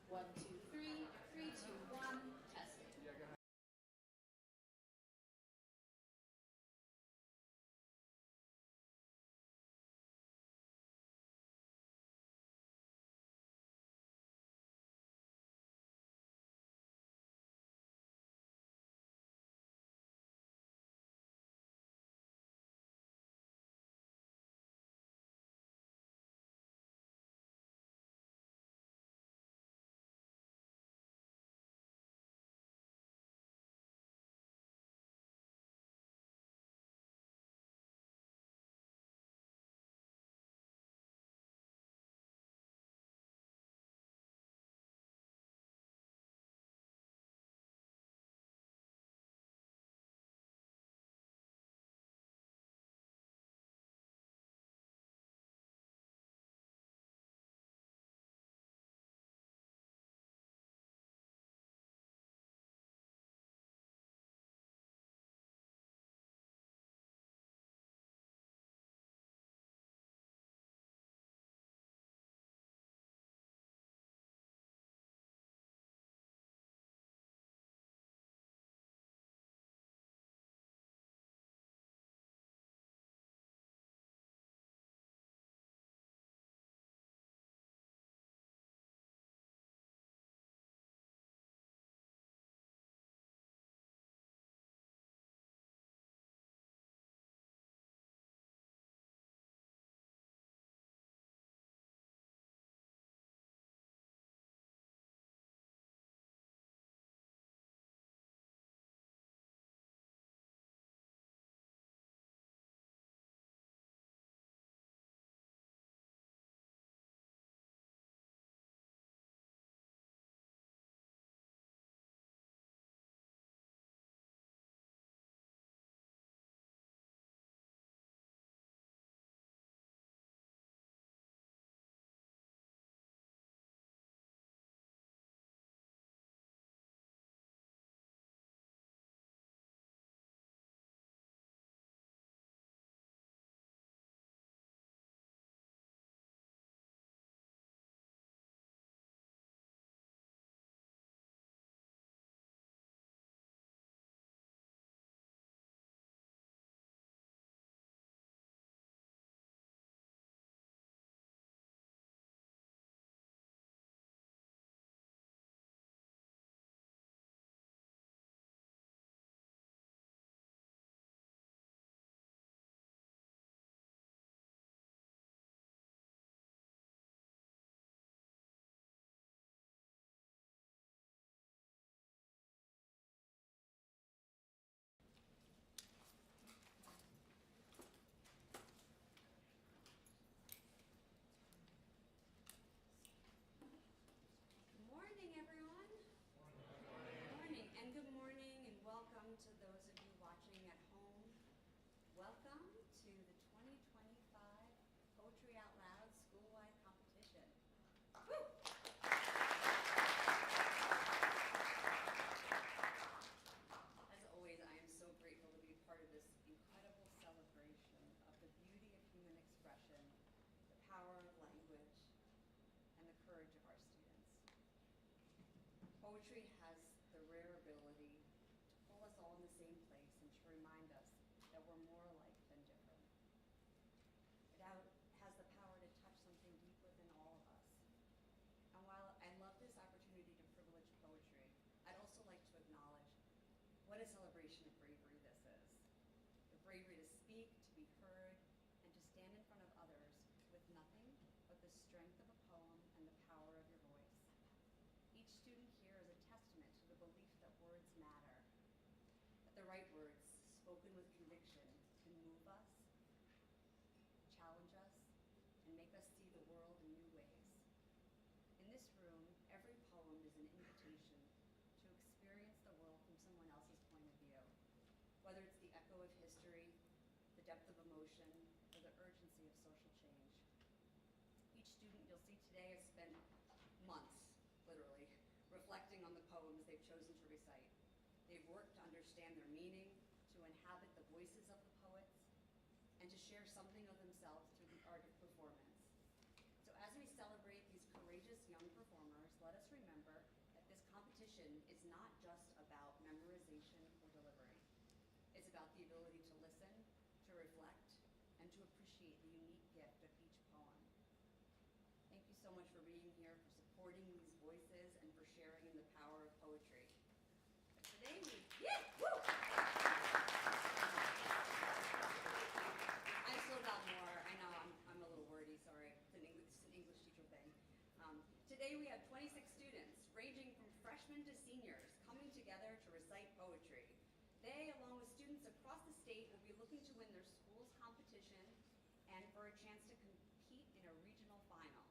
One, two, three, three, two, one, testing. Good morning, everyone. Good morning, and good morning, and welcome to those of you watching at home. Welcome to the 2025 Poetry Out Loud School-Wide Competition. Woo! As always, I am so grateful to be part of this incredible celebration of the beauty of human expression, the power of language, and the courage of our students. Poetry has the rare ability to pull us all in the same place and to remind us that we're more alike than different. It has the power to touch something deep within all of us. And while I love this opportunity to privilege poetry, I'd also like to acknowledge what a celebration of bravery this is. The bravery to speak, to be heard, and to stand in front of others with nothing but the strength of a poem and the power of your voice. Each student here is a testament to the belief that words matter, that the right words, spoken with conviction, can move us, challenge us, and make us see the world in new ways. In this room, every poem is an invitation to experience the world from someone else's point of view, whether it's the echo of history, the depth of emotion, or the urgency of social change. Each student you'll see today has spent months, literally, reflecting on the poems they've chosen to recite. They've worked to understand their meaning, to inhabit the voices of the poets, and to share something of themselves through the art of performance. So as we celebrate these courageous young performers, let us remember that this competition is not just about memorization or delivery. It's about the ability to listen, to reflect, and to appreciate the unique gift of each poem. Thank you so much for being here, for supporting these voices, and for sharing in the power of poetry. Today we, woo! I slowed down more. I know I'm a little wordy, sorry. It's an English teacher thing. Today we have 26 students, ranging from freshmen to seniors, coming together to recite poetry. They, along with students across the state, will be looking to win their school's competition and for a chance to compete in a regional final.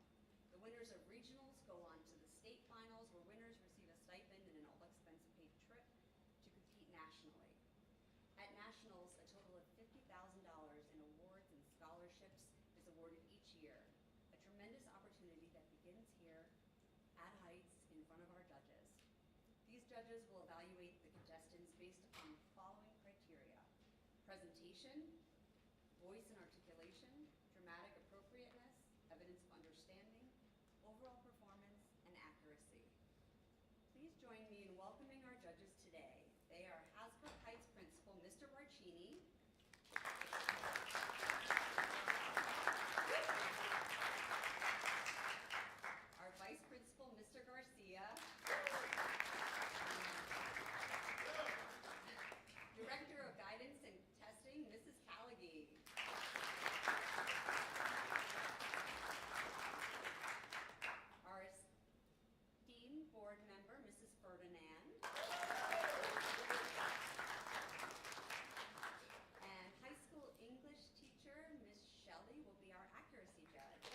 The winners of regionals go on to the state finals, where winners receive a stipend and an all-expense-paid trip to compete nationally. At nationals, a total of $50,000 in awards and scholarships is awarded each year, a tremendous opportunity that begins here at Heights in front of our judges. These judges will evaluate the contestants based upon the following criteria: presentation, voice and articulation, dramatic appropriateness, evidence of understanding, overall performance, and accuracy. Please join me in welcoming our judges today. They are Hasbrook Heights Principal, Mr. Barcini, our Vice Principal, Mr. Garcia, Director of Guidance and Testing, Mrs. Callaghy, our esteemed board member, Mrs. Ferdinand, and high school English teacher, Ms. Shelley, will be our accuracy judge.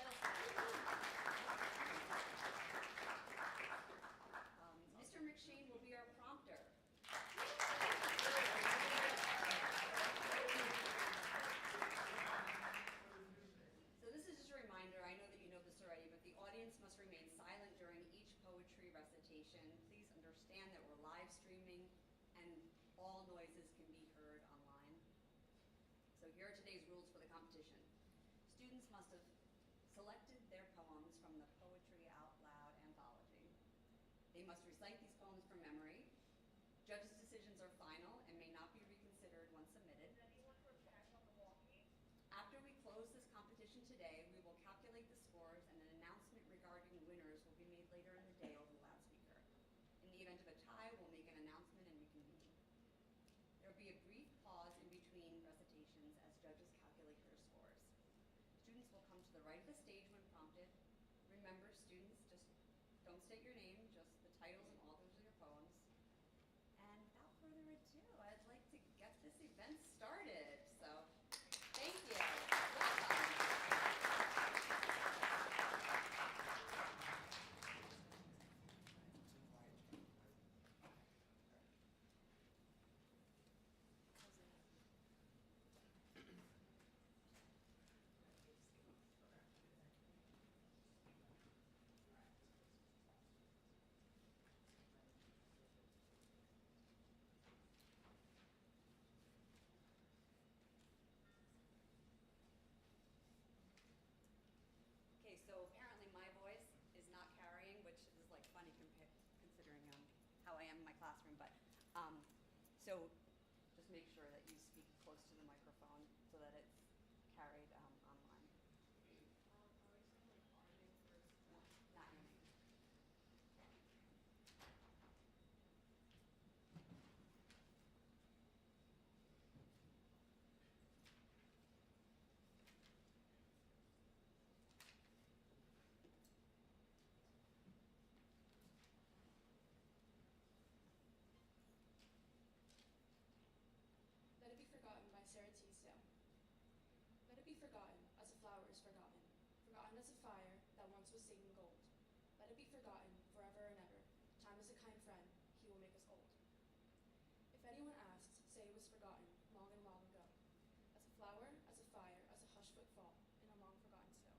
Mr. McShane will be our prompter. So this is just a reminder, I know that you know this already, but the audience must remain silent during each poetry recitation. Please understand that we're live streaming and all noises can be heard online. So here are today's rules for the competition. Students must have selected their poems from the Poetry Out Loud anthology. They must recite these poems from memory. Judges' decisions are final and may not be reconsidered once submitted. After we close this competition today, we will calculate the scores and an announcement regarding winners will be made later in the day over the loudspeaker. In the event of a tie, we'll make an announcement and reconvene. There will be a brief pause in between recitations as judges calculate their scores. Students will come to the right of the stage when prompted. Remember, students, just don't state your name, just the titles and authors of your poems. And without further ado, I'd like to get this event started. So, thank you. Okay, so apparently my voice is not carrying, which is like funny considering how I am in my classroom. But so just make sure that you speak close to the microphone so that it's carried online. Not your name. Let It Be Forgotten by Sarah Teasdale. Let it be forgotten as a flower is forgotten, forgotten as a fire that once was singing gold. Let it be forgotten forever and ever. Time is a kind friend, he will make us old. If anyone asks, say it was forgotten long and long ago. As a flower, as a fire, as a hushed footfall in a long forgotten snow.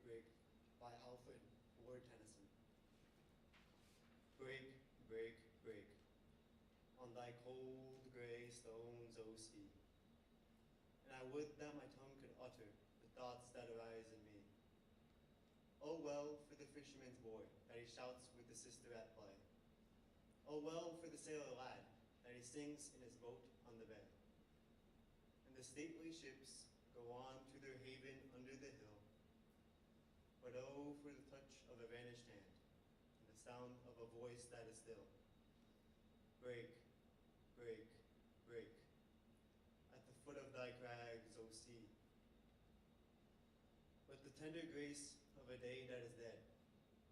Break by Alfred Lord Tennyson. Break, break, break on thy cold grey stones, O sea, and I would that my tongue could utter the thoughts that arise in me. Oh well for the fisherman's boy that he shouts with the sister at play. Oh well for the sailor lad that he sings in his boat on the bay. And the stately ships go on to their haven under the hill. But oh for the touch of a vanished hand and the sound of a voice that is still. Break, break, break at the foot of thy crags, O sea. But the tender grace of a day that is dead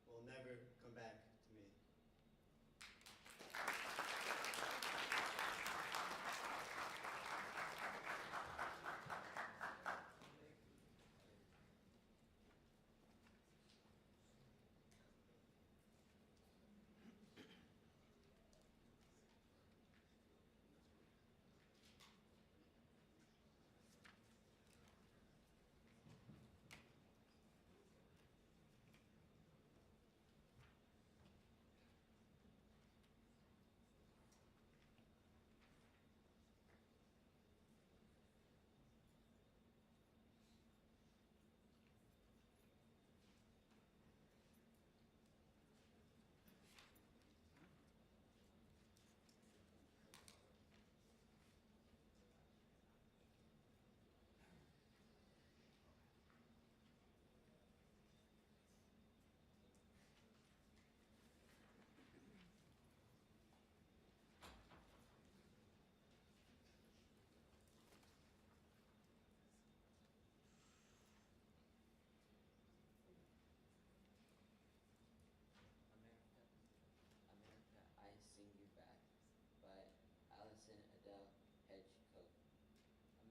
will never come back to me. America, I Sing You Back by Alison Adele Hedgecote.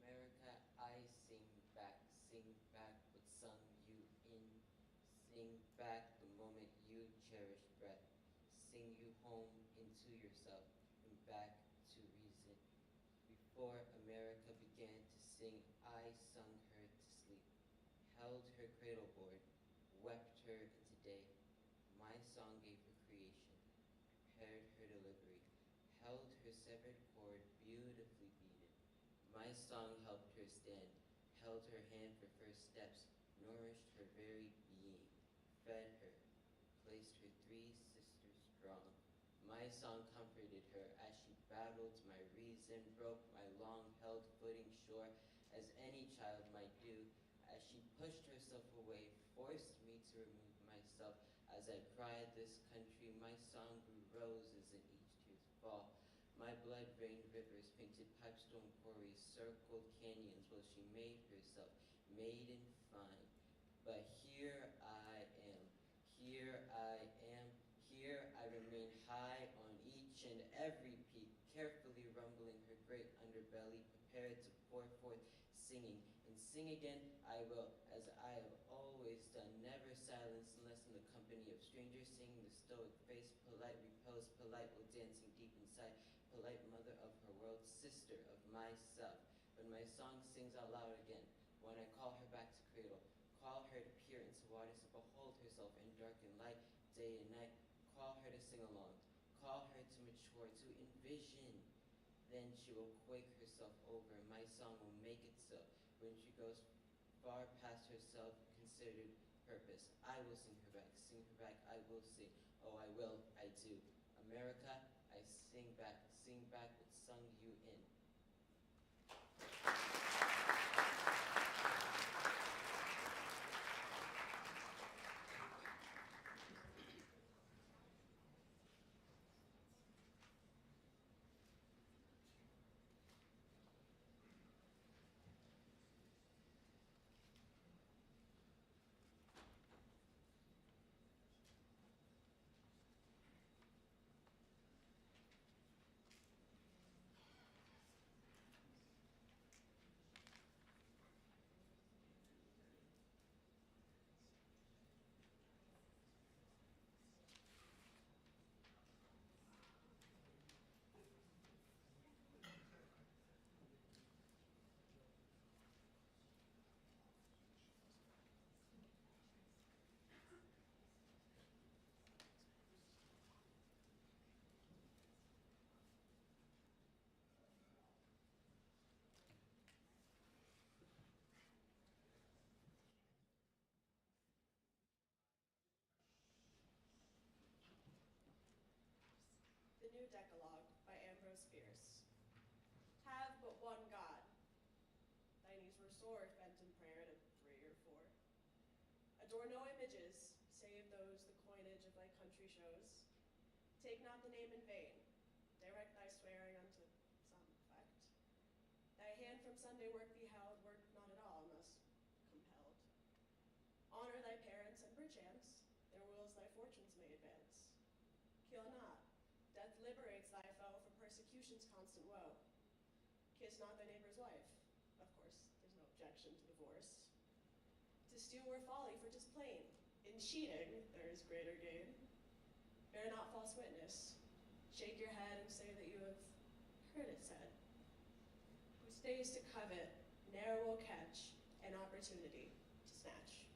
America, I sing back what sung you in. Sing back the moment you cherished breath. Sing you home into yourself and back to reason. Before America began to sing, I sung her to sleep, held her cradle board, wept her into day. My song gave her creation, prepared her delivery, held her severed cord beautifully beaten. My song helped her stand, held her hand for first steps, nourished her very being, fed her, placed her three sisters strong. My song comforted her as she battled my reason, broke my long-held footing sure, as any child might do. As she pushed herself away, forced me to remove myself. As I cried this country, my song grew roses in each tear's fall. My blood rained rivers, painted pipestone quarries, circled canyons while she made herself maiden fine. But here I am, here I am, here I remain high on each and every peak, carefully rumbling her great underbelly, prepared to pour forth singing. And sing again I will, as I have always done, never silenced unless in the company of strangers, singing the stoic face, polite repose, polite while dancing deep inside, polite mother of her world, sister of myself. When my song sings out loud again, when I call her back to cradle, call her to peer into waters, to behold herself in dark and light, day and night, call her to sing along, call her to mature, to envision. Then she will quake herself over, and my song will make it so. When she goes far past her self-considered purpose, I will sing her back, I will sing. Oh, I will, I do. America, I sing back what sung you in. New Decalogue by Ambrose Bierce. Have but one God. Thy knees were sore if bent in prayer to 3 or 4. Adore no images, save those the coinage of thy country shows. Take not the name in vain. Direct thy swearing unto some effect. Thy hand from Sunday work beheld, work not at all unless compelled. Honor thy parents, and perchance their wills thy fortunes may advance. Kill not. Death liberates thy foe from persecution's constant woe. Kiss not thy neighbor's wife. Of course, there's no objection to divorce. To steal were folly, for 'tis plain. In cheating, there is greater gain. Bear not false witness. Shake your head and say that you have heard it said. Who stays to covet, ne'er will catch an opportunity to snatch.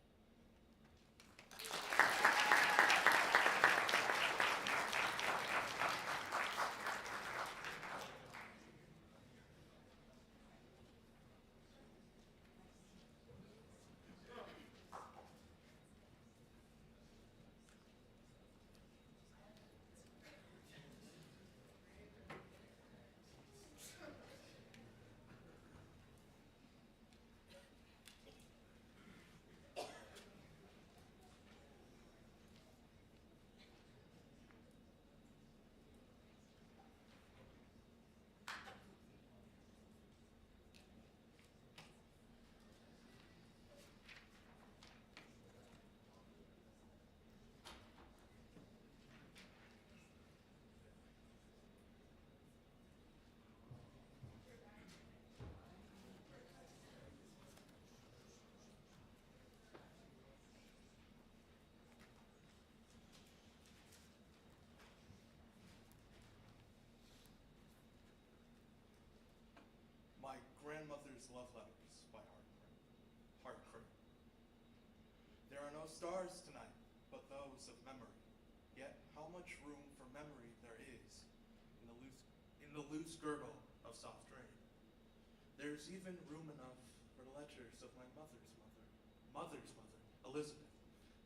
My Grandmother's Love Letters by Hart Crane. There are no stars tonight, but those of memory. Yet how much room for memory there is in the loose girdle of soft rain. There's even room enough for the letters of my mother's mother, Elizabeth,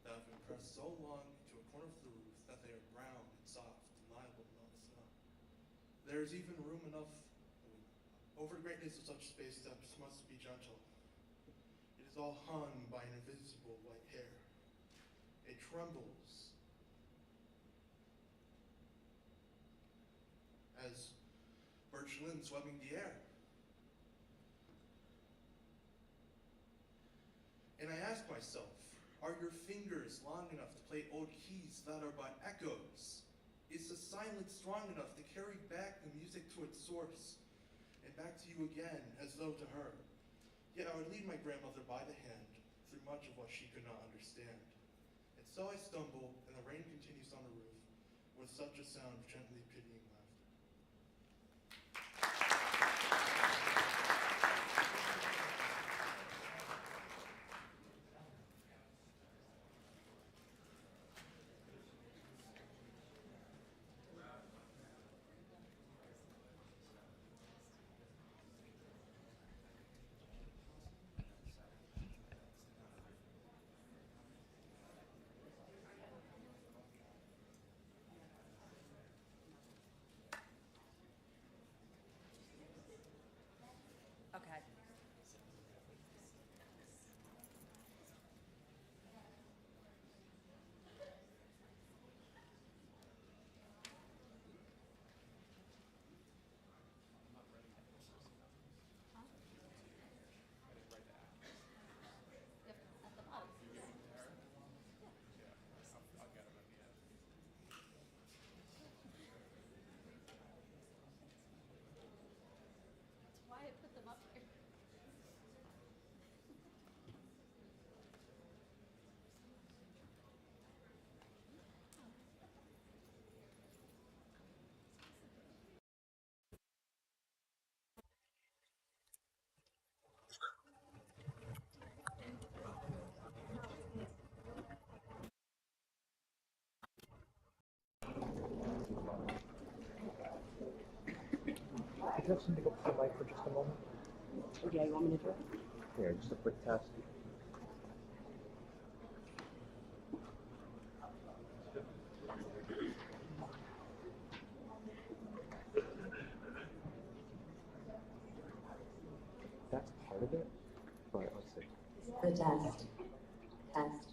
that have been pressed so long into a corner of the roof that they are brown and soft and liable to melt the snow. There's even room enough. Over the greatness of such space steps must be gentle. It is all hung by an invisible white hair. It trembles as birch limbs sweeping the air. And I ask myself, are your fingers long enough to play old keys that are but echoes? Is the silence strong enough to carry back the music to its source? And back to you again, as though to her. Yet I would lead my grandmother by the hand through much of what she could not understand. And so I stumble, and the rain continues on the roof, with such a sound of gently pitying laughter. Okay. Yep, at the bottom. That's why I put them up here. Could you have something up to the mic for just a moment? Yeah, you want me to do it? Here, just a quick test. of it, but let's see. The test. Test.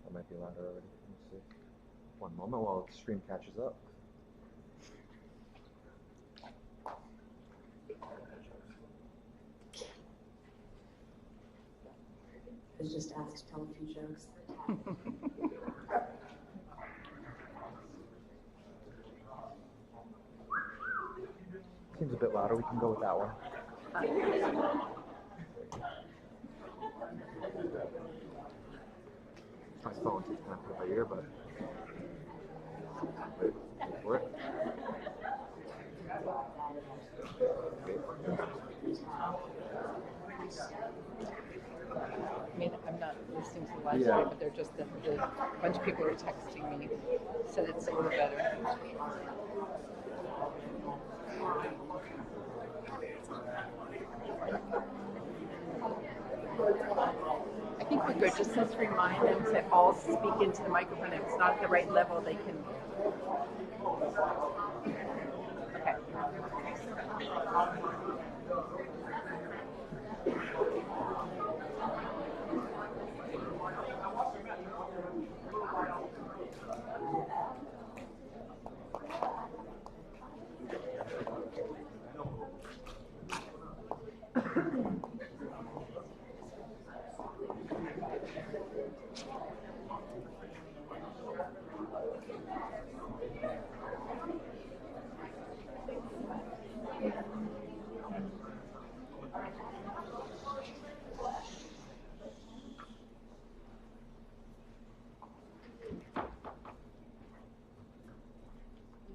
That might be louder already. Let's see. One moment while the stream catches up. I was just asked to tell a few jokes. Seems a bit louder. We can go with that one. My phone keeps kind of put my ear, but wait for it. I mean, I'm not listening to the live Yeah. stream, but they're just the bunch of people are texting me. Said it's a little better. I think we're good. Just let's remind them to all speak into the microphone. If it's not at the right level, they can. Okay.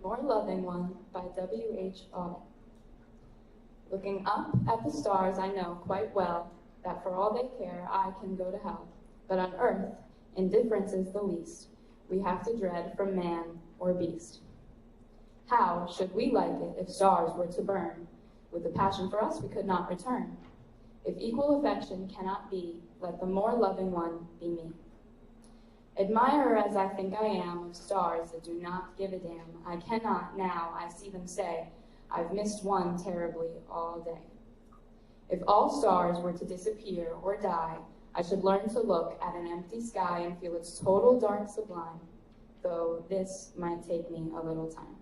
More Loving One by W.H. Auden. Looking up at the stars, I know quite well that for all they care, I can go to hell. But on earth, indifference is the least we have to dread from man or beast. How should we like it if stars were to burn? With a passion for us we could not return. If equal affection cannot be, let the more loving one be me. Admirer as I think I am of stars that do not give a damn, I cannot now, I see them say, I've missed one terribly all day. If all stars were to disappear or die, I should learn to look at an empty sky and feel its total dark sublime, though this might take me a little time.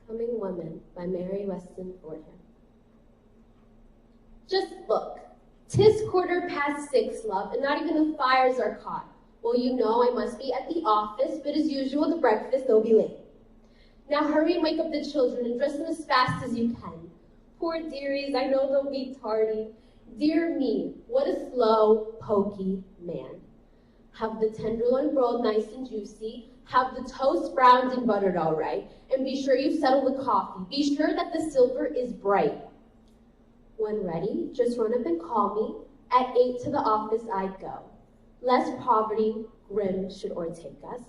Coming Women by Mary Weston Fordham. Just look, 'tis 6:15, love, and not even the fires are caught. Well, you know I must be at the office, but as usual, the breakfast, they'll be late. Now hurry and wake up the children and dress them as fast as you can. Poor dearies, I know they'll be tardy. Dear me, what a slow, pokey man. Have the tenderloin broiled nice and juicy, have the toast browned and buttered all right, and be sure you settle the coffee. Be sure that the silver is bright. When ready, just run up and call me. At 8 to the office I'd go. Lest poverty grim should o'ertake us.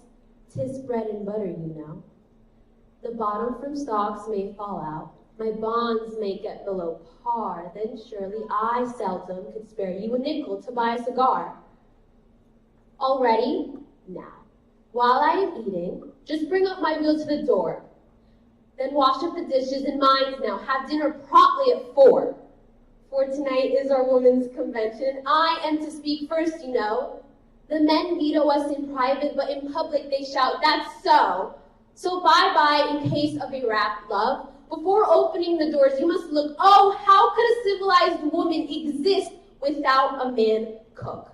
'Tis bread and butter, you know. The bottom from stocks may fall out. My bonds may get below par. Then surely I seldom could spare you a nickel to buy a cigar. All ready? Now. While I am eating, just bring up my meal to the door. Then wash up the dishes and minds now. Have dinner promptly at 4. For tonight is our women's convention. I am to speak first, you know. The men veto us in private, but in public they shout, that's so. So bye-bye in case of a rap, love. Before opening the doors, you must look. Oh, how could a civilized woman exist without a man cook?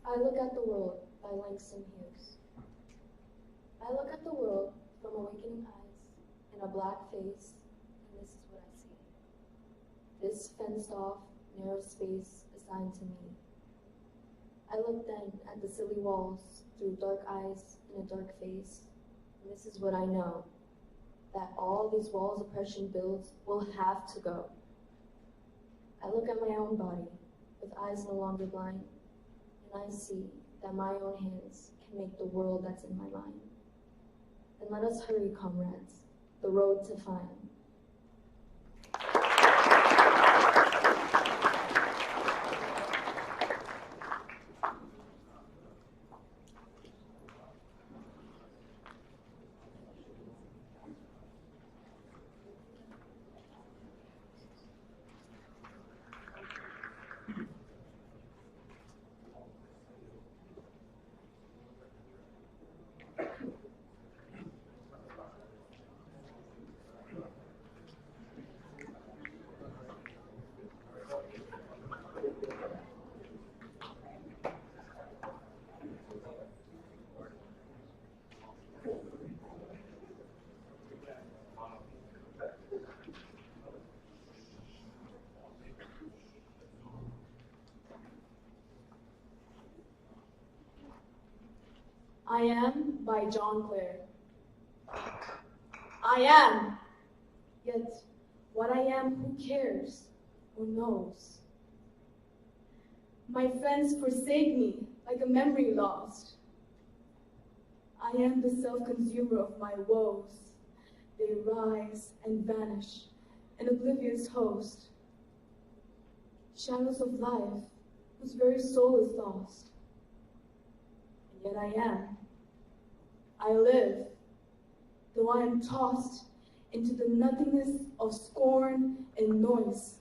I look at the world by Langston Hughes. I look at the world from awakening eyes and a black face, and this is what I see. This fenced-off, narrow space assigned to me. I look then at the silly walls through dark eyes and a dark face, and this is what I know, that all these walls oppression builds will have to go. I look at my own body with eyes no longer blind, and I see that my own hands can make the world that's in my mind. Then let us hurry, comrades, the road to find. I Am by John Clare. I am, yet what I am, who cares or knows? My friends forsake me like a memory lost. I am the self-consumer of my woes. They rise and vanish, an oblivious host. Shadows of life, whose very soul is lost. And yet I am. I live, though I am tossed into the nothingness of scorn and noise,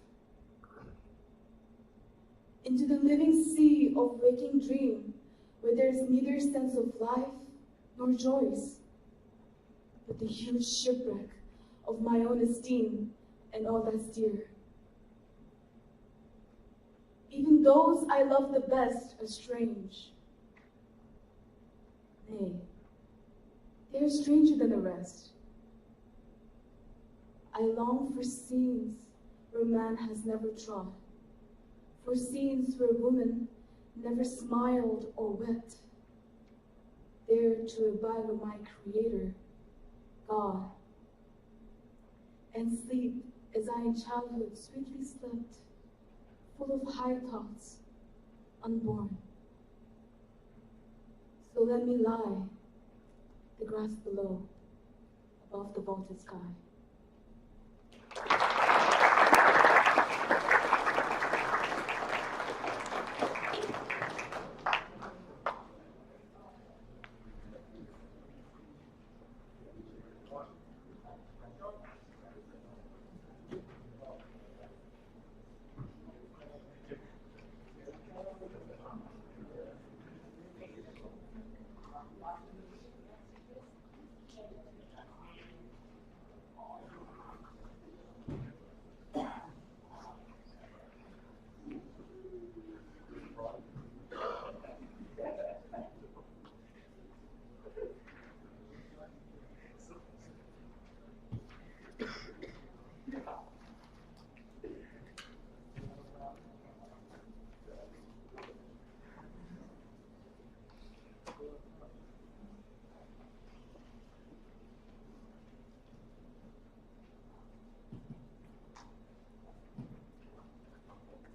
into the living sea of waking dream, where there is neither sense of life nor joys, but the huge shipwreck of my own esteem and all that's dear. Even those I love the best are strange. Nay, they are stranger than the rest. I long for scenes where man has never trod, for scenes where woman never smiled or wept, there to abide with my Creator, God, and sleep as I in childhood sweetly slept, full of high thoughts, unborn. So let me lie, the grass below, above the vaulted sky.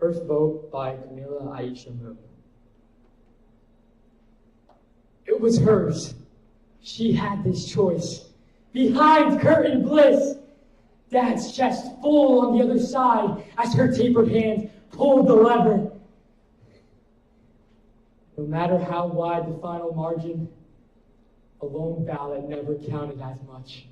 First vote by Camila Aisha Moon. It was hers. She had this choice. Behind curtain bliss, Dad's chest full on the other side as her tapered hand pulled the lever. No matter how wide the final margin, a lone ballot never counted as much.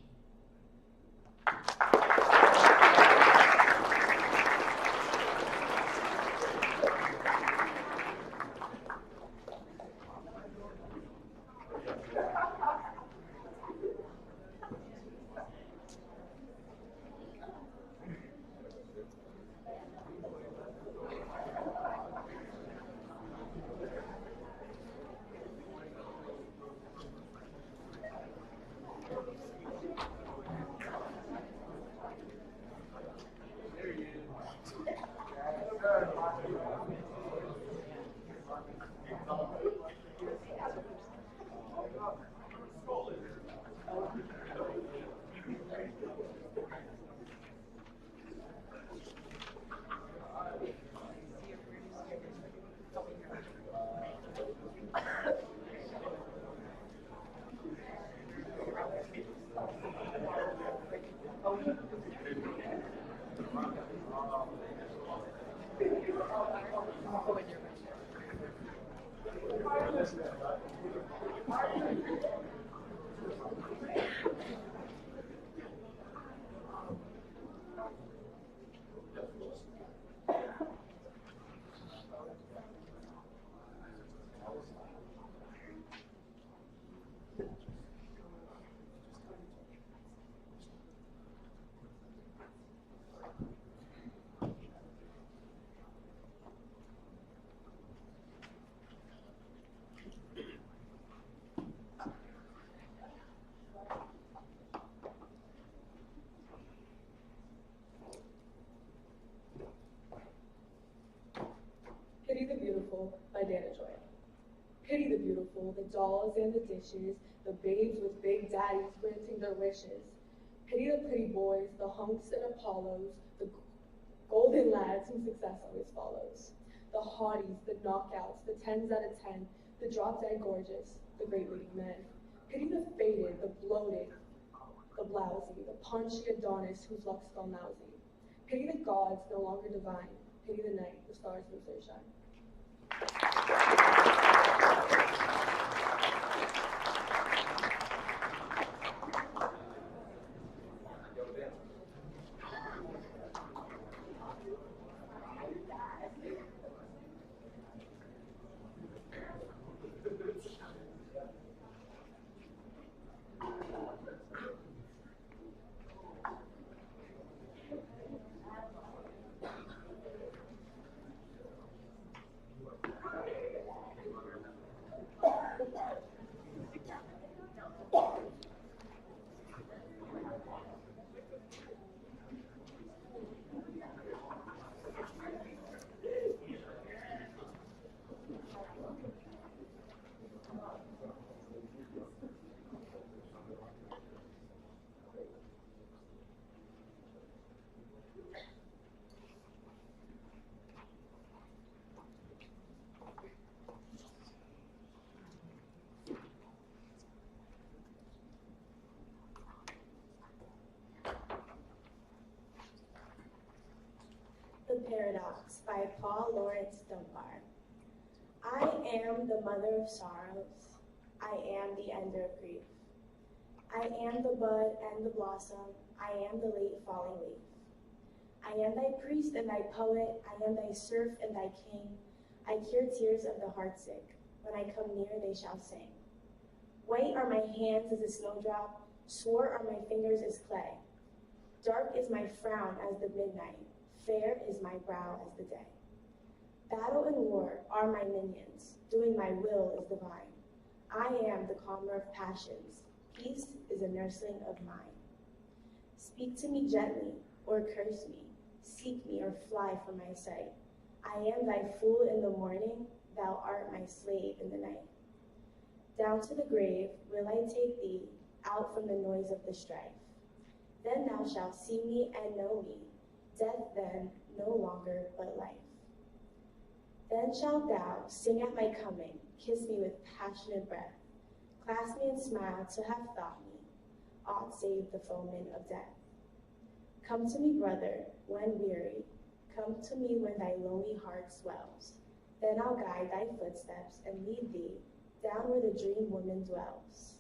Pity the Beautiful by Dana Joy. Pity the beautiful, the dolls and the dishes, the babes with big daddies granting their wishes. Pity the pretty boys, the hunks and Apollos, the golden lads whom success always follows. The haughties, the knockouts, the 10s out of 10, the drop-dead gorgeous, the great leading men. Pity the faded, the bloated, the blousy, the paunchy Adonis whose luck's gone lousy. Pity the gods no longer divine. Pity the night, the stars lose their shine. The Paradox by Paul Laurence Dunbar. I am the mother of sorrows. I am the ender of grief. I am the bud and the blossom. I am the late falling leaf. I am thy priest and thy poet. I am thy serf and thy king. I cure tears of the heartsick. When I come near, they shall sing. White are my hands as a snowdrop. Swart are my fingers as clay. Dark is my frown as the midnight. Fair is my brow as the day. Battle and war are my minions. Doing my will is divine. I am the calmer of passions. Peace is a nursling of mine. Speak to me gently, or curse me. Seek me, or fly from my sight. I am thy fool in the morning. Thou art my slave in the night. Down to the grave will I take thee, out from the noise of the strife. Then thou shalt see me and know me. Death then, no longer, but life. Then shalt thou sing at my coming, kiss me with passionate breath, clasp me and smile to have thought me, aught save the foeman of death. Come to me, brother, when weary, come to me when thy lonely heart swells. Then I'll guide thy footsteps and lead thee down where the dream woman dwells.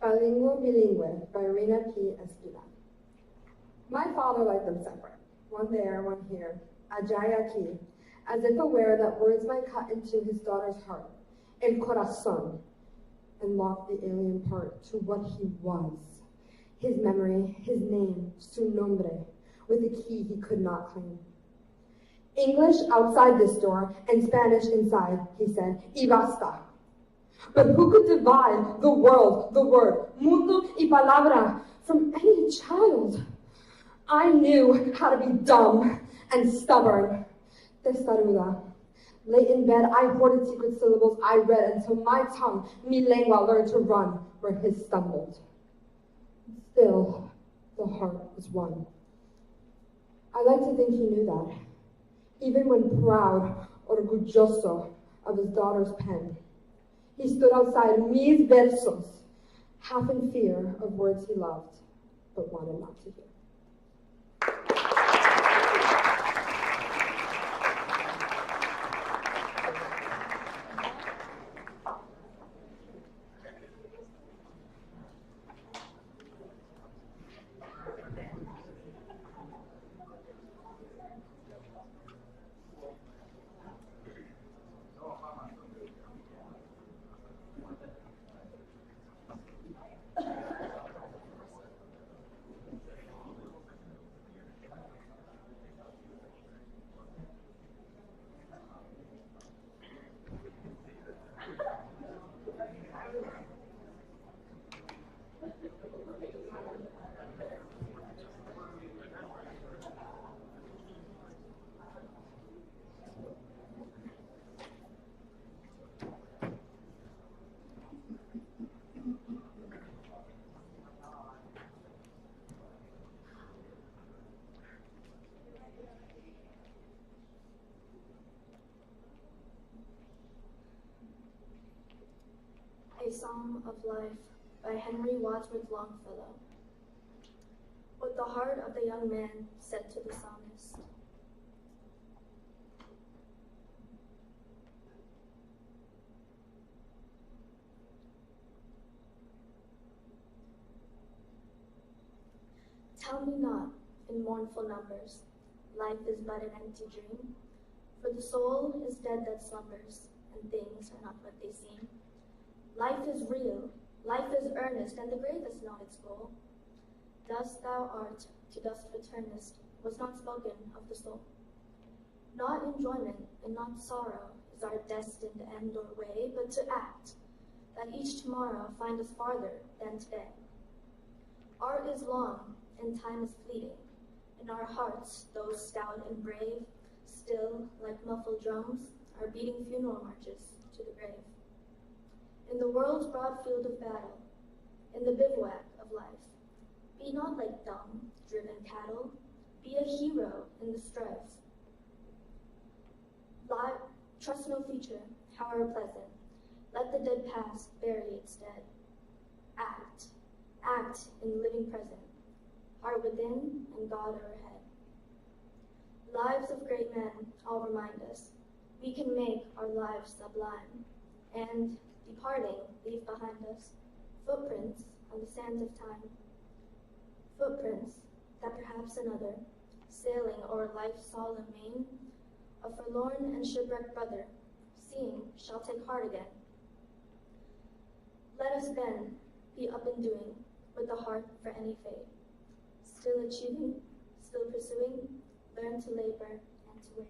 Bilingual Bilingue by Rina P. Esquila. My father liked them separate, one there, one here, allá y aquí, as if aware that words might cut into his daughter's heart, el corazón, and lock the alien part to what he was, his memory, his name, su nombre, with a key he could not claim. English outside this door and Spanish inside, he said, y basta. But who could divide the world, the word, mundo y palabra, from any child? I knew how to be dumb and stubborn. Testaruda. Late in bed, I hoarded secret syllables I read until my tongue, mi lengua, learned to run where his stumbled. Still, the heart was one. I like to think he knew that, even when proud, orgulloso of his daughter's pen. He stood outside mis versos, half in fear of words he loved, but wanted not to hear. A Psalm of Life by Henry Wadsworth Longfellow. What the heart of the young man said to the psalmist. Tell me not in mournful numbers, life is but an empty dream, for the soul is dead that slumbers, and things are not what they seem. Life is real, life is earnest, and the grave has known its goal. Dust thou art, to dust returnest, was not spoken of the soul. Not enjoyment and not sorrow is our destined end or way, but to act, that each tomorrow find us farther than today. Art is long, and time is fleeting. In our hearts, those stout and brave, still, like muffled drums, are beating funeral marches to the grave. In the world's broad field of battle, in the bivouac of life, be not like dumb, driven cattle, be a hero in the strife. Trust no future, however pleasant, let the dead past bury its dead. Act in living present, heart within and God overhead. Lives of great men all remind us, we can make our lives sublime, and, departing, leave behind us footprints on the sands of time. Footprints that perhaps another, sailing o'er life's solemn main, a forlorn and shipwrecked brother, seeing, shall take heart again. Let us then be up and doing, with a heart for any fate. Still achieving, still pursuing, learn to labor and to wait.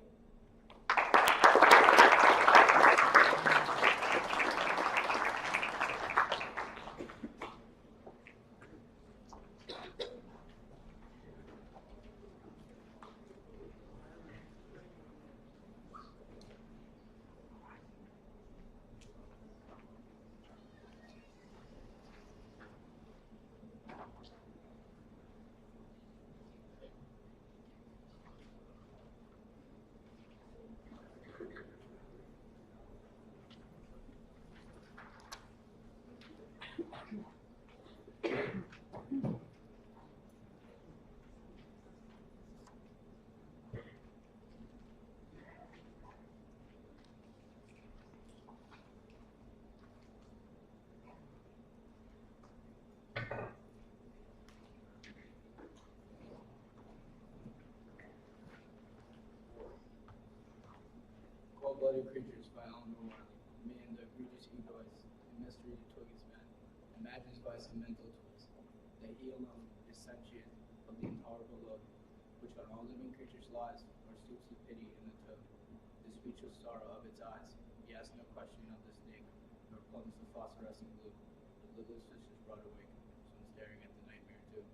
Cold-blooded creatures by Eleanor Wiley. Man, the egregious egoist, the mystery to Twiggy's man, imagines by some mental twist that he alone is sentient of the intolerable load, which on all living creatures lies, or stoops with pity in the toad. The speechless sorrow of its eyes, he asks no question of the snake, nor plunges the phosphorescent blue. The lidless fish is broad awake, soon staring at the nightmare too.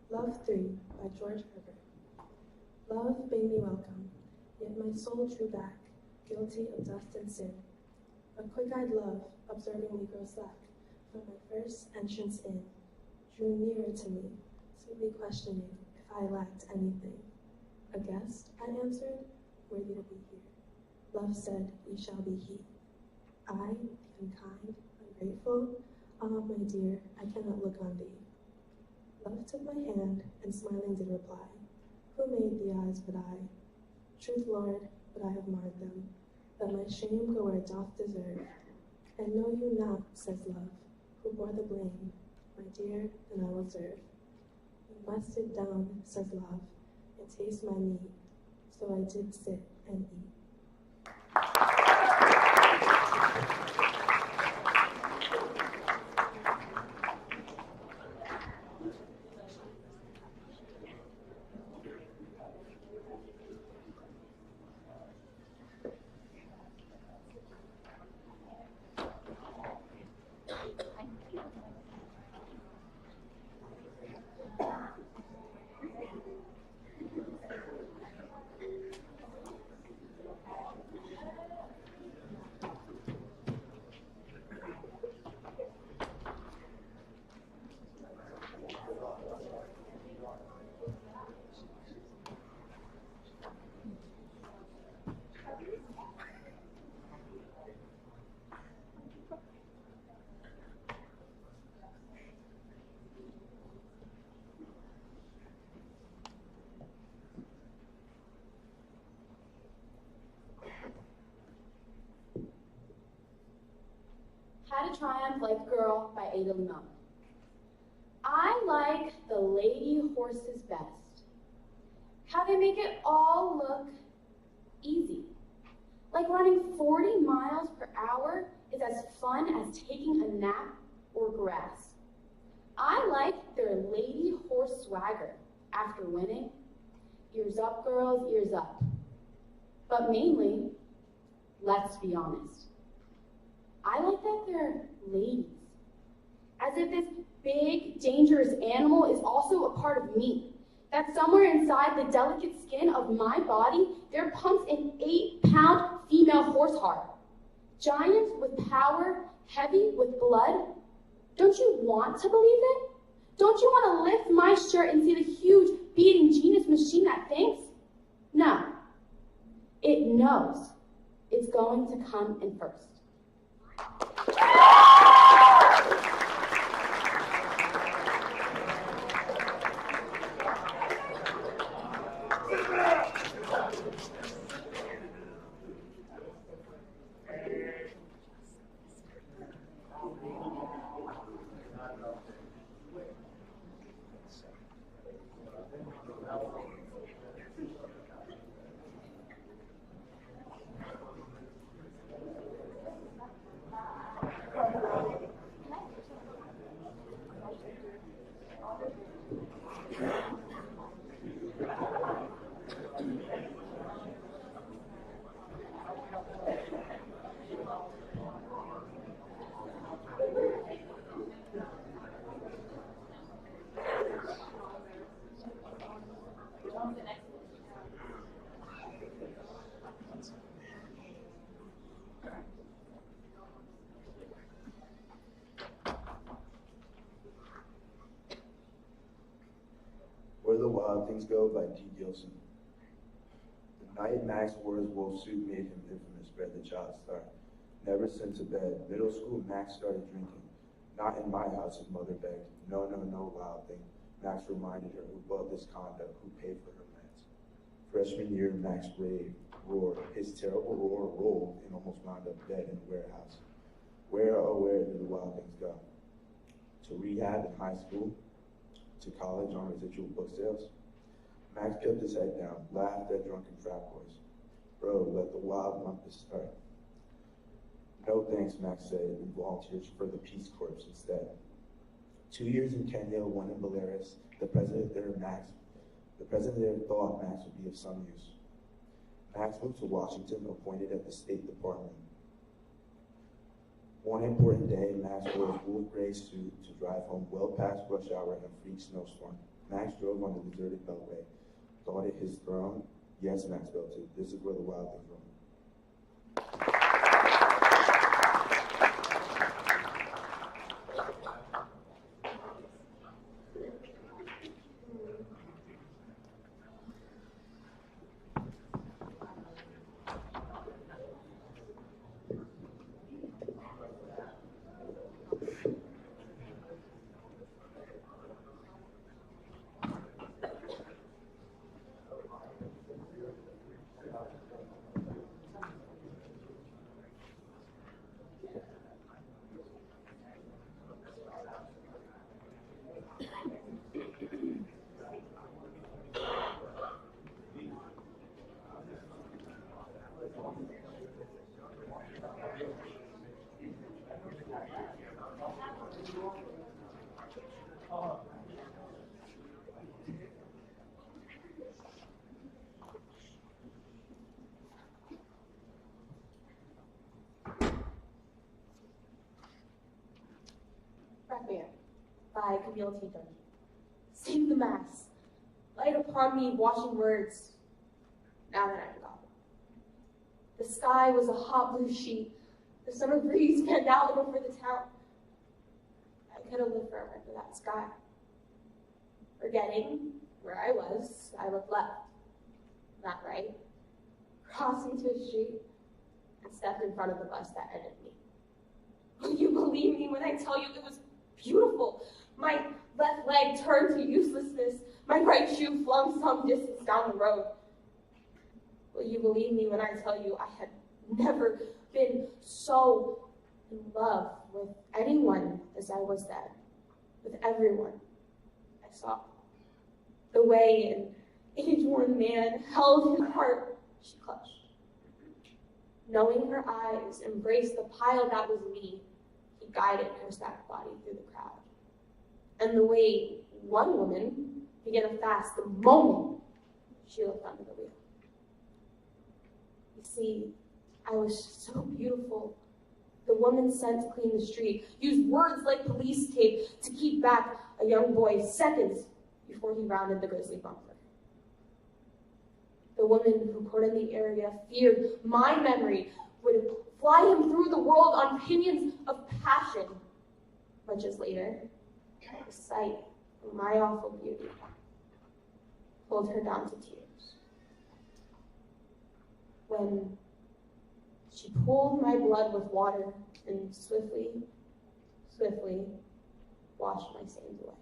Love 3 by George Herbert. Love bade me welcome, yet my soul drew back, guilty of dust and sin. A quick-eyed love, observing me grow slack, from my first entrance in, drew nearer to me, sweetly questioning if I lacked anything. A guest, I answered, worthy to be here. Love said, ye shall be he. I, the unkind, ungrateful, ah, my dear, I cannot look on thee. Love took my hand, and smiling did reply, who made the eyes but I? Truth, Lord, but I have marred them. Let my shame go where it doth deserve. And know you not, says love, who bore the blame, my dear, then I will serve. You must sit down, says love, and taste my meat. So I did sit and eat. to Triumph like a Girl by Ada Limon. I like the lady horses best. How they make it all look easy. Like running 40 miles per hour is as fun as taking a nap or grass. I like their lady horse swagger after winning. Ears up, girls, ears up. But mainly, let's be honest, I like that they're ladies. As if this big, dangerous animal is also a part of me. That somewhere inside the delicate skin of my body, there pumps an 8-pound female horse heart. Giant with power, heavy with blood. Don't you want to believe it? Don't you want to lift my shirt and see the huge, beating genius machine that thinks? No. It knows it's going to come in first. Where the Wild Things Go by T. Gilson. The night Max wore his wolf suit made him infamous, read the child star. Never sent to bed. Middle school, Max started drinking. Not in my house, his mother begged. No, no, no, Wild Thing. Max reminded her who bought this conduct, who paid for her meds. Freshman year, Max raved, roared. His terrible roar rolled and almost wound up dead in a warehouse. Where, oh, where did the Wild Things go? To rehab in high school? To college on residual book sales? Max kept his head down, laughed at drunken frat boys. Bro, let the wild rumpus start. No thanks, Max said, and volunteered for the Peace Corps instead. 2 years in Kenya, 1 in Belarus, the president there thought Max would be of some use. Max moved to Washington, appointed at the State Department. One important day, Max wore his wolf gray suit to drive home well past rush hour in a freak snowstorm. Max drove on the deserted beltway. Thought it his throne? Yes, Max belted. This is where the Wild Things roam. Requiem by Camille T. Dungy. Sing the mass. Light upon me washing words. Now that I'm gone. The sky was a hot blue sheet. The summer breeze fanned out and over the town. I could have lived forever under that sky. Forgetting where I looked left, not right, crossed into a street, and stepped in front of the bus that ended me. Will you believe me when I tell you it was beautiful? My left leg turned to uselessness. My right shoe flung some distance down the road. Will you believe me when I tell you I had never been so in love with anyone as I was then, with everyone I saw. The way an age-worn man held his heart, she clutched. Knowing her eyes embraced the pile that was me, he guided her sack body through the crowd. And the way one woman began to fast the moment she looked under the wheel. You see, I was so beautiful. The woman sent to clean the street used words like police tape to keep back a young boy seconds before he rounded the grisly bumper. The woman who poured in the area feared my memory would fly him through the world on pinions of passion. Much as later, the sight of my awful beauty pulled her down to tears. When she pulled my blood with water and swiftly, swiftly washed my stains away.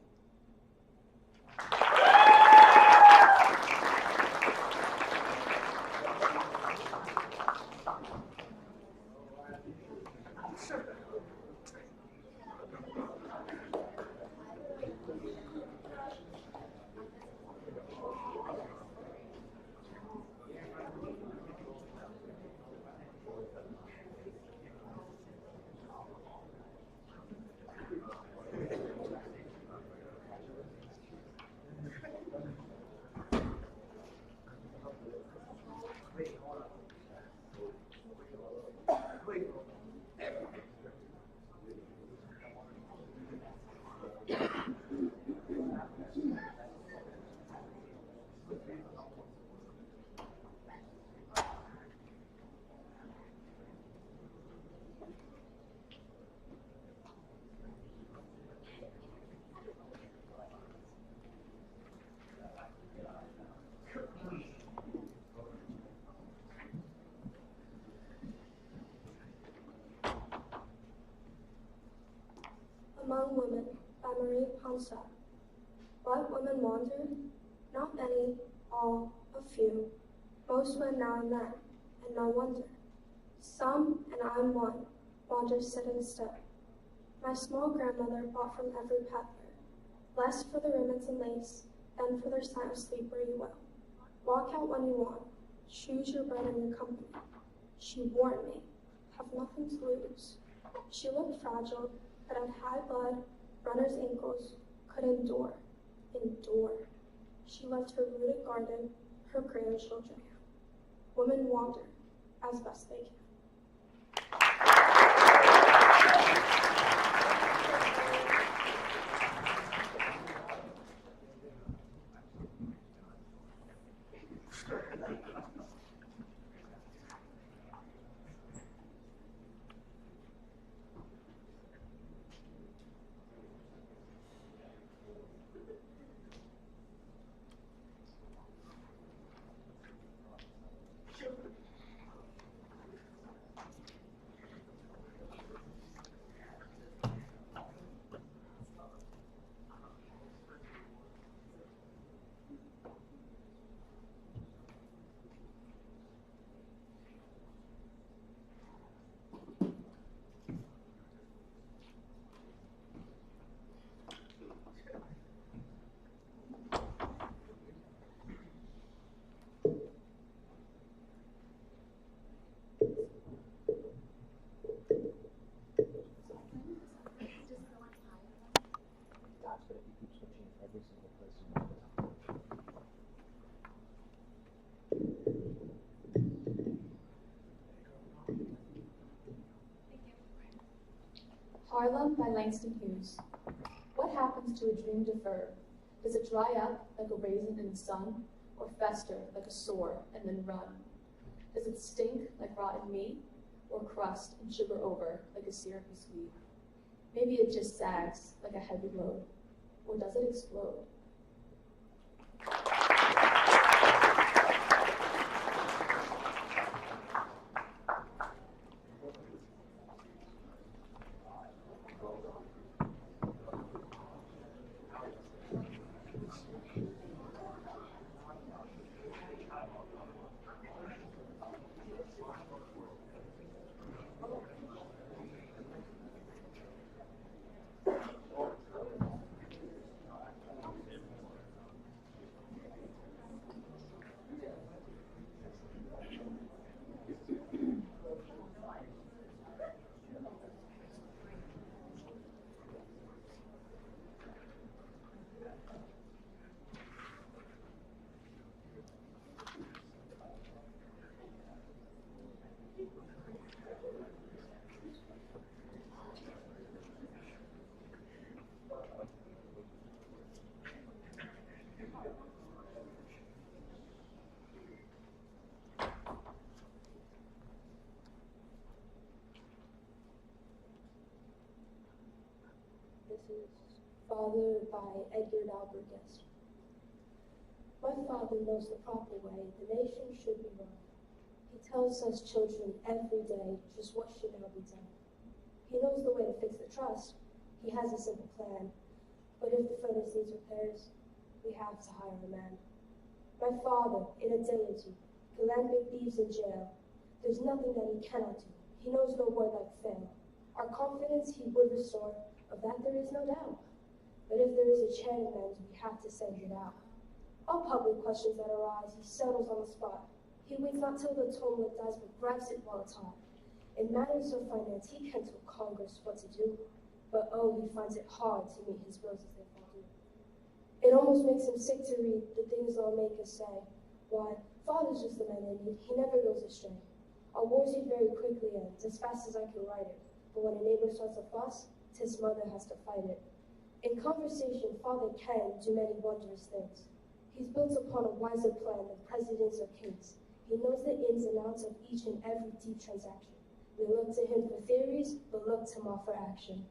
Among Women by Marie Poncelet. What women wander? Not many, all, a few. Most went now and then, and no wonder. Some, and I'm one, wander sitting still. My small grandmother bought from every peddler, less for the ribbons and lace than for their sign of sleep where you will. Walk out when you want, choose your bread and your company. She warned me, have nothing to lose. She looked fragile, but had high blood, runner's ankles, could endure. She left her rooted garden, her grandchildren. Women wander as best they can. Harlem by Langston Hughes. What happens to a dream deferred? Does it dry up like a raisin in the sun, or fester like a sore and then run? Does it stink like rotten meat, or crust and sugar over like a syrupy sweet? Maybe it just sags like a heavy load, or does it explode? Voices, Father by Edgar Alberguest. My father knows the proper way the nation should be run. He tells us children every day just what should now be done. He knows the way to fix the trust. He has a simple plan. But if the furnace needs repairs, we have to hire a man. My father, in a day or two, can land big thieves in jail. There's nothing that he cannot do. He knows no word like fail. Our confidence he would restore, of that there is no doubt. But if there is a chain amends, we have to send it out. All public questions that arise, he settles on the spot. He waits not till the tumult dies, but grabs it while it's hot. In matters of finance, he can tell Congress what to do, but oh, he finds it hard to meet his bills as they fall due. It almost makes him sick to read the things lawmakers say. Why, father's just the man they need, he never goes astray. Our wars he'd very quickly end, as fast as I can write it, but when a neighbor starts a fuss, 'tis mother has to fight it. In conversation, father can do many wondrous things. He's built upon a wiser plan than presidents or kings. He knows the ins and outs of each and every deep transaction. We look to him for theories, but look to Ma for action.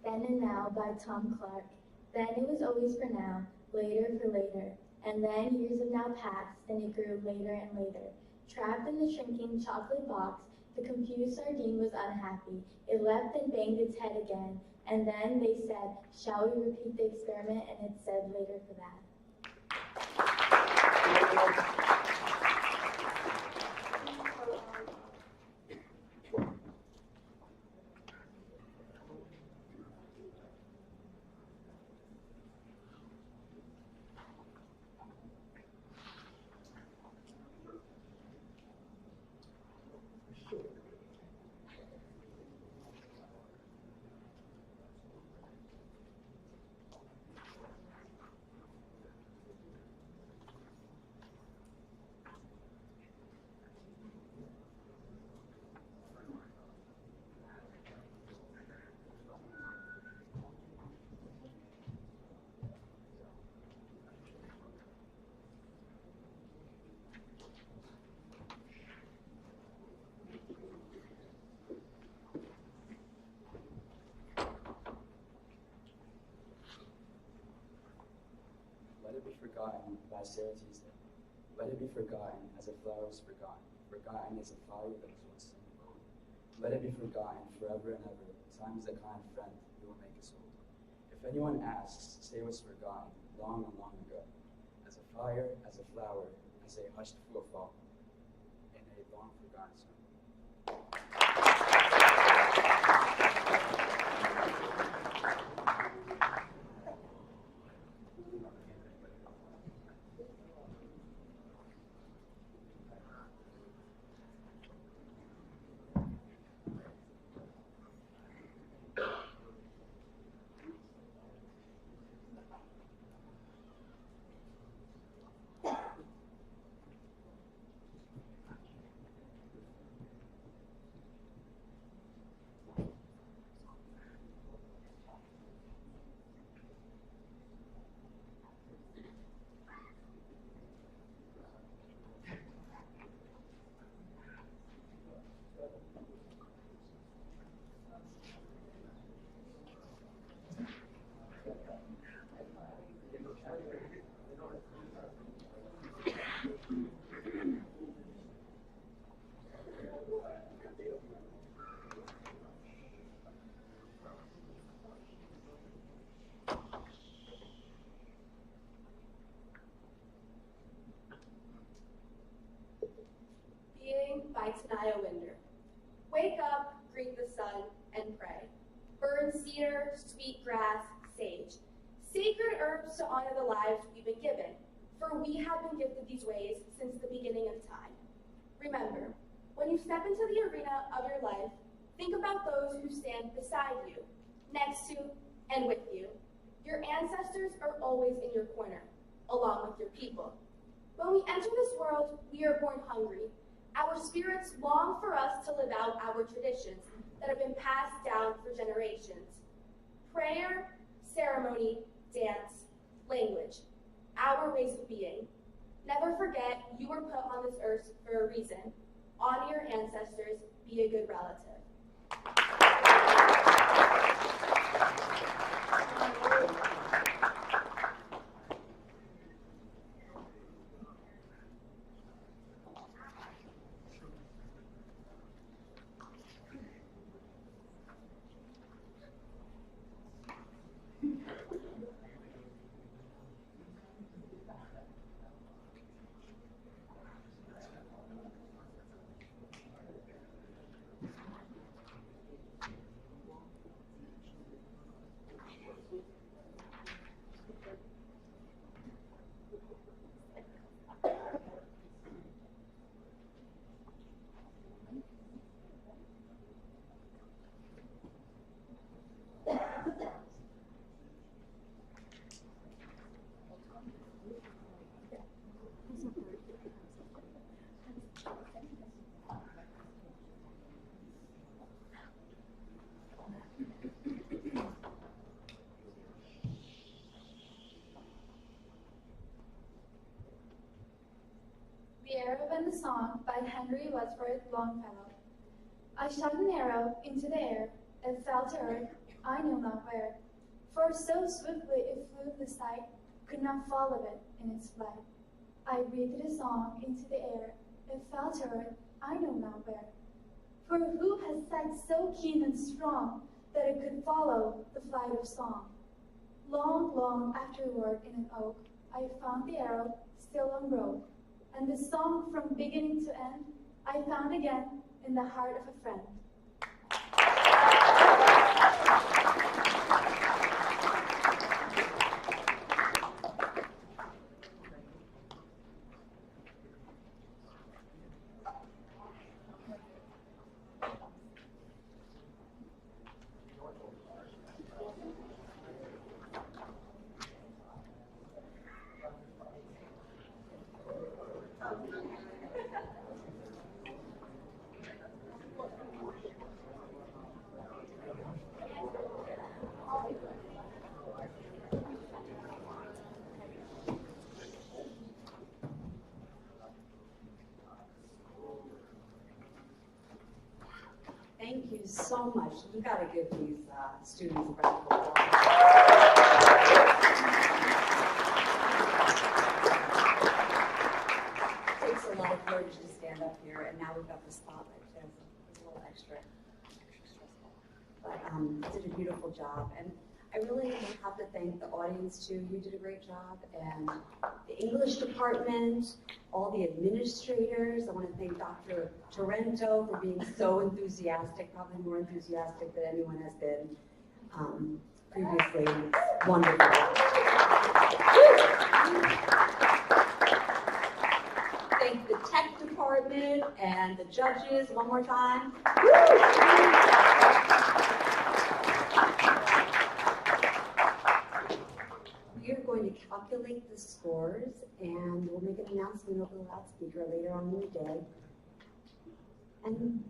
Then and Now by Tom Clark. Then it was always for now, later for later. And then years have now passed, and it grew later and later. Trapped in the shrinking chocolate box, the confused sardine was unhappy. It leapt and banged its head again. And then they said, shall we repeat the experiment? And it said later for that. Let it be forgotten by Sarah Teasdale. Let it be forgotten as a flower was forgotten, forgotten as a fire that was once kindled. Let it be forgotten forever and ever. Time is a kind friend who will make us old. If anyone asks, say what's forgotten, long and long ago. As a fire, as a flower, as a hushed footfall, in a long forgotten song. By Tanaya Winder. Wake up, greet the sun, and pray. Birds fern, cedar, sweet grass, sage. Sacred herbs to honor the lives we've been given, for we have been gifted these ways since the beginning of time. Remember, when you step into the arena of your life, think about those who stand beside you, next to, and with you. Your ancestors are always in your corner, along with your people. When we enter this world, we are born hungry. Our spirits long for us to live out our traditions that have been passed down for generations. Prayer, ceremony, dance, language, our ways of being. Never forget you were put on this earth for a reason. Honor your ancestors, be a good relative. The Arrow and the Song by Henry Wadsworth Longfellow. I shot an arrow into the air, it fell to earth, I knew not where. For so swiftly it flew the sight, could not follow it in its flight. I breathed a song into the air, it fell to earth, I know not where. For who has sight so keen and strong that it could follow the flight of song? Long, long afterward in an oak, I found the arrow still unrolled. And the song from beginning to end, I found again in the heart of a friend. Thank you so much. You got to give these students a round of applause. It takes a lot of courage to stand up here, and now we've got the spotlight, so it's a little extra stressful. But you did a beautiful job, and I really have to thank the audience too. You did a great job, and the English department, all the administrators. I want to thank Dr. Torrento for being so enthusiastic, probably more enthusiastic than anyone has been previously. Wonderful. Thank the tech department and the judges one more time. We are going to calculate the scores, and we'll make an announcement over the loudspeaker later on in the day. And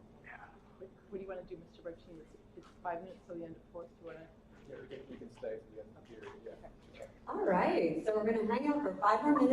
what do you want to do, Mr. Bertini? It's 5 minutes till the end of fourth. Do you want to? Yeah, we can stay to the end of the period. Yeah. Okay. all right, so we're going to hang out for 5 more minutes.